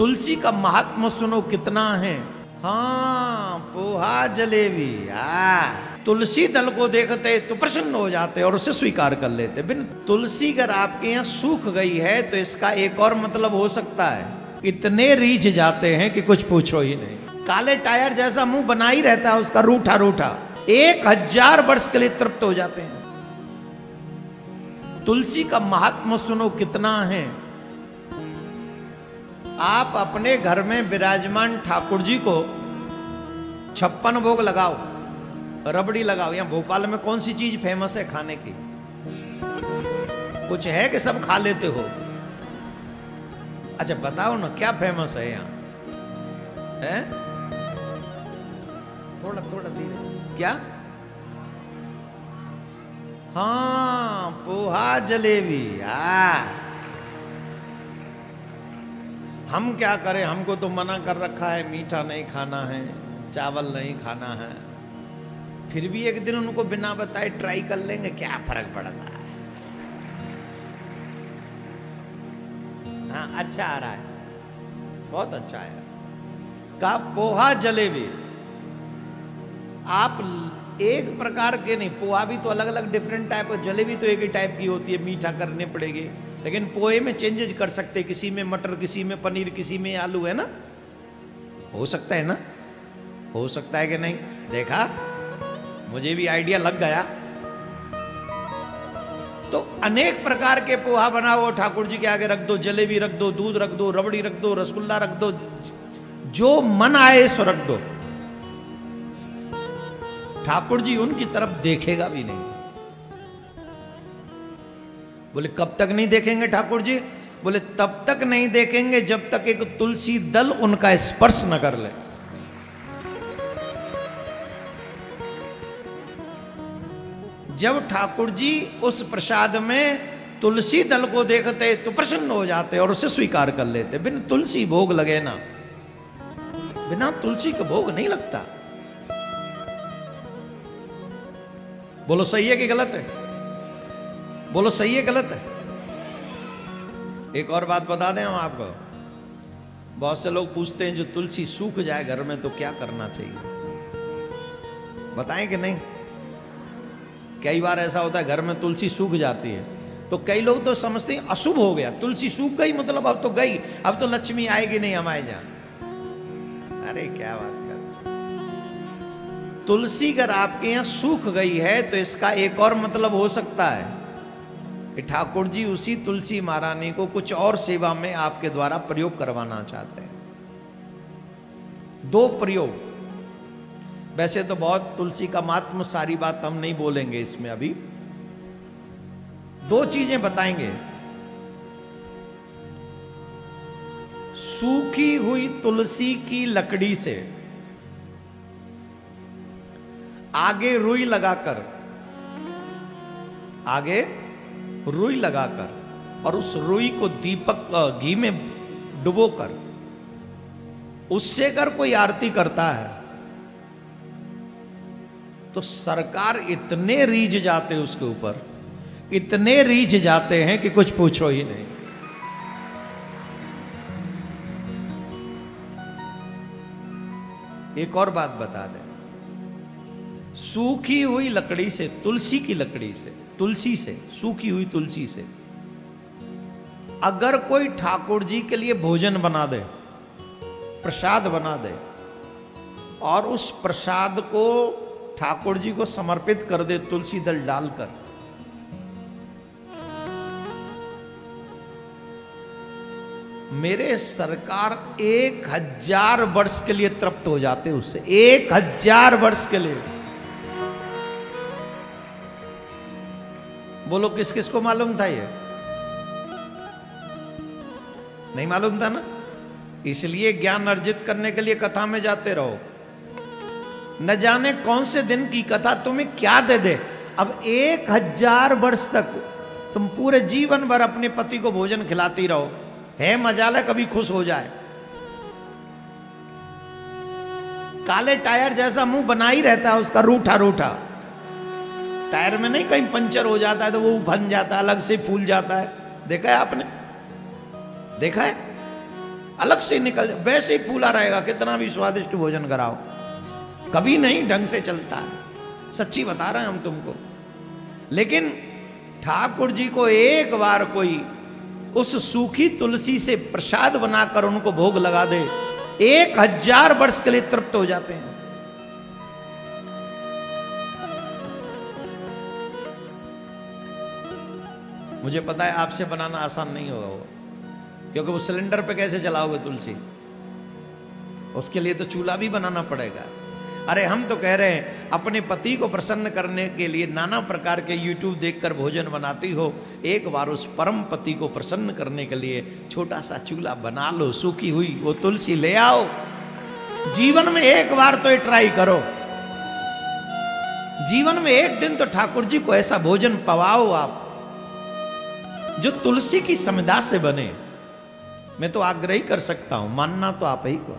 तुलसी का महात्मा सुनो कितना है। हाँ पोहा जलेबी, तुलसी दल को देखते तो प्रसन्न हो जाते और उसे स्वीकार कर लेते। बिन तुलसी अगर आपके यहाँ सूख गई है तो इसका एक और मतलब हो सकता है, इतने रीझ जाते हैं कि कुछ पूछो ही नहीं। काले टायर जैसा मुंह बना ही रहता है उसका, रूठा रूठा, 1000 वर्ष के लिए तृप्त हो जाते हैं। तुलसी का महात्मा सुनो कितना है। आप अपने घर में विराजमान ठाकुर जी को 56 भोग लगाओ, रबड़ी लगाओ। यहाँ भोपाल में कौन सी चीज फेमस है खाने की? कुछ है कि सब खा लेते हो? अच्छा बताओ ना क्या फेमस है यहाँ है? थोड़ा थोड़ा धीरे। क्या? हाँ पोहा जलेबी। हम क्या करें, हमको तो मना कर रखा है, मीठा नहीं खाना है, चावल नहीं खाना है। फिर भी एक दिन उनको बिना बताए ट्राई कर लेंगे, क्या फर्क पड़ता है। हाँ अच्छा आ रहा है, बहुत अच्छा है। का पोहा जलेबी आप एक प्रकार के नहीं, पोहा भी तो अलग अलग डिफरेंट टाइप है, जलेबी तो एक ही टाइप की होती है, मीठा करने पड़ेगी। लेकिन पोहे में चेंजेस कर सकते, किसी में मटर, किसी में पनीर, किसी में आलू, है ना? हो सकता है ना? हो सकता है कि नहीं? देखा, मुझे भी आइडिया लग गया। तो अनेक प्रकार के पोहा बनाओ, ठाकुर जी के आगे रख दो, जलेबी रख दो, दूध रख दो, रबड़ी रख दो, रसगुल्ला रख दो, जो मन आए सो रख दो। ठाकुर जी उनकी तरफ देखेगा भी नहीं। बोले कब तक नहीं देखेंगे ठाकुर जी? बोले तब तक नहीं देखेंगे जब तक एक तुलसी दल उनका स्पर्श न कर ले। जब ठाकुर जी उस प्रसाद में तुलसी दल को देखते तो प्रसन्न हो जाते और उसे स्वीकार कर लेते। बिन तुलसी भोग लगे ना, बिना तुलसी का भोग नहीं लगता। बोलो सही है कि गलत है? बोलो सही है गलत है? एक और बात बता दें हम आपको, बहुत से लोग पूछते हैं जो तुलसी सूख जाए घर में तो क्या करना चाहिए, बताएं कि नहीं? कई बार ऐसा होता है घर में तुलसी सूख जाती है तो कई लोग तो समझते हैं अशुभ हो गया, तुलसी सूख गई मतलब अब तो गई, अब तो लक्ष्मी आएगी नहीं हमारे जहां। अरे क्या बात कर, तुलसी अगर आपके यहां सूख गई है तो इसका एक और मतलब हो सकता है कि ठाकुर जी उसी तुलसी महारानी को कुछ और सेवा में आपके द्वारा प्रयोग करवाना चाहते हैं। 2 प्रयोग, वैसे तो बहुत तुलसी का महात्म, सारी बात हम नहीं बोलेंगे इसमें अभी। 2 चीजें बताएंगे। सूखी हुई तुलसी की लकड़ी से आगे रुई लगाकर, आगे रुई लगाकर और उस रुई को दीपक घी में डुबोकर उससे अगर कोई आरती करता है तो सरकार इतने रीझ जाते उसके ऊपर, इतने रीझ जाते हैं कि कुछ पूछो ही नहीं। एक और बात बता दें, सूखी हुई लकड़ी से, तुलसी की लकड़ी से, तुलसी से, सूखी हुई तुलसी से अगर कोई ठाकुर जी के लिए भोजन बना दे, प्रसाद बना दे और उस प्रसाद को ठाकुर जी को समर्पित कर दे तुलसी दल डालकर, मेरे सरकार 1000 वर्ष के लिए तृप्त हो जाते उससे, 1000 वर्ष के लिए। बोलो किस किस को मालूम था ये? नहीं मालूम था ना? इसलिए ज्ञान अर्जित करने के लिए कथा में जाते रहो। न जाने कौन से दिन की कथा तुम्हें क्या दे दे। अब 1000 वर्ष तक तुम पूरे जीवन भर अपने पति को भोजन खिलाती रहो, है मजाला कभी खुश हो जाए। काले टायर जैसा मुंह बना ही रहता है उसका, रूठा रूठा। टायर में नहीं कहीं पंचर हो जाता है तो वो बन जाता है, अलग से फूल जाता है। देखा है आपने? देखा है? अलग से निकल जाए, वैसे ही फूला रहेगा, कितना भी स्वादिष्ट भोजन कराओ, कभी नहीं ढंग से चलता है। सच्ची बता रहे हैं हम तुमको। लेकिन ठाकुर जी को एक बार कोई उस सूखी तुलसी से प्रसाद बनाकर उनको भोग लगा दे, 1000 वर्ष के लिए तृप्त हो जाते हैं। मुझे पता है आपसे बनाना आसान नहीं होगा वो, क्योंकि वो सिलेंडर पे कैसे जलाओगे तुलसी, उसके लिए तो चूल्हा भी बनाना पड़ेगा। अरे हम तो कह रहे हैं अपने पति को प्रसन्न करने के लिए नाना प्रकार के YouTube देखकर भोजन बनाती हो, एक बार उस परम पति को प्रसन्न करने के लिए छोटा सा चूल्हा बना लो, सूखी हुई वो तुलसी ले आओ, जीवन में एक बार तो ये ट्राई करो, जीवन में एक दिन तो ठाकुर जी को ऐसा भोजन पवाओ आप जो तुलसी की समिधा से बने। मैं तो आग्रह ही कर सकता हूं, मानना तो आप ही को।